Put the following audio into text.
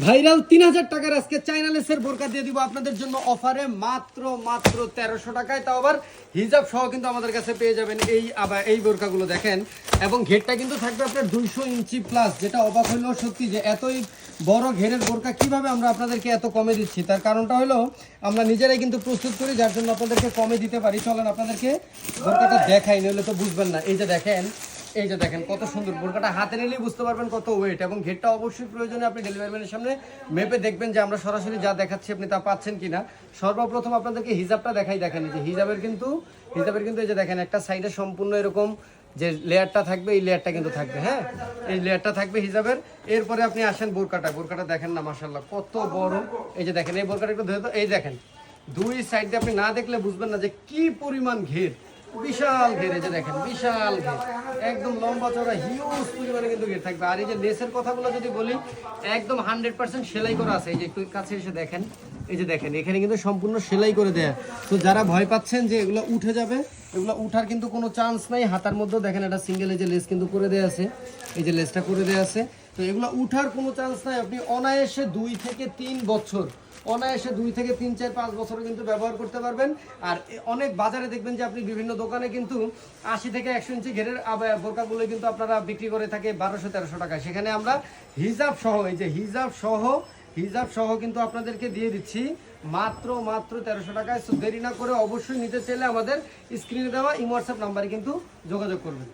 Viral 3000 টাকার আজকে China লেসের বোরকা দিয়ে দিব আপনাদের জন্য অফারে মাত্র 1300 টাকায়। তাও আবার হিজাব সহ কিন্তু আমাদের কাছে পেয়ে যাবেন এই বোরকাগুলো দেখেন। এবং ঘেরটা কিন্তু থাকবে আপনার 200 ইঞ্চি প্লাস, যেটা অবাক হলেও সত্যি যে এতই বড় ঘেরের বোরকা কিভাবে আমরা আপনাদেরকে এত কমে দিচ্ছি। তার কারণটা হলো আমরা নিজেরাই কিন্তু প্রস্তুত করি, যার জন্য আপনাদেরকে কমে দিতে পারি। চলেন আপনাদেরকে বোরকাটা দেখাই, নইলে তো বুঝবেন না। এই যে দেখেন কত সুন্দর বোরকাটা, হাতে নিলেই বুঝতে পারবেন কত ওয়েট। এবং ঘেরটা অবশ্যই প্রয়োজনে আপনি ডেলিভারি ম্যানের সামনে মেপে দেখবেন যে আমরা সরাসরি যা দেখাচ্ছি আপনি তা পাচ্ছেন কিনা। সর্বপ্রথম আপনাদেরকে হিজাবটা দেখেন যে হিজাবের কিন্তু এই যে দেখেন একটা সাইডে সম্পূর্ণ এরকম যে লেয়ারটা থাকবে, এই লেয়ারটা কিন্তু থাকবে। হ্যাঁ, এই লেয়ারটা থাকবে হিজাবের। এরপরে আপনি আসেন বোরকাটা দেখেন না, মাশাআল্লাহ কত বড়। এই যে দেখেন এই বোরকাটা একটু ধরে তো, এই দেখেন দুই সাইড দিয়ে আপনি না দেখলে বুঝবেন না যে কি পরিমাণ ঘের, বিশাল ঘের। এই যে দেখেন বিশাল ঘের, একদম লম্বা চওড়া হিউজ পরিমাণে কিন্তু ঘের থাকবে। আর এই যে লেসের কথাগুলো যদি বলি, একদম 100% সেলাই করা আছে। এই যে একটু কাছে এসে দেখেন, এই যে দেখেন এখানে কিন্তু সম্পূর্ণ সেলাই করে দেয়া। তো যারা ভয় পাচ্ছেন যে এগুলো উঠে যাবে, এগুলো উঠার কিন্তু কোনো চান্স নাই। হাতার মধ্যেও দেখেন একটা সিঙ্গেল এই যে লেস কিন্তু করে দেয়া আছে, এই যে লেসটা করে দেয়া আছে। তো এগুলো উঠার কোনো চান্স নাই। আপনি অনায়াসে 2 থেকে 3 বছর, অনায়াসে 2 থেকে 3, 4, 5 বছরও কিন্তু ব্যবহার করতে পারবেন। আর অনেক বাজারে দেখবেন যে আপনি বিভিন্ন দোকানে কিন্তু 80 থেকে 100 ইঞ্চি ঘেরের বোরকাগুলো কিন্তু আপনারা বিক্রি করে থাকে 1200-1300 টাকায়। সেখানে আমরা হিজাব সহ, এই যে হিজাব সহ কিন্তু আপনাদেরকে দিয়ে দিচ্ছি মাত্র 1300 টাকায়। সো দেরি না করে অবশ্যই নিতে চাইলে আমাদের স্ক্রিনে দেওয়া ইমো হোয়াটসঅ্যাপ নাম্বারে কিন্তু যোগাযোগ করবেন।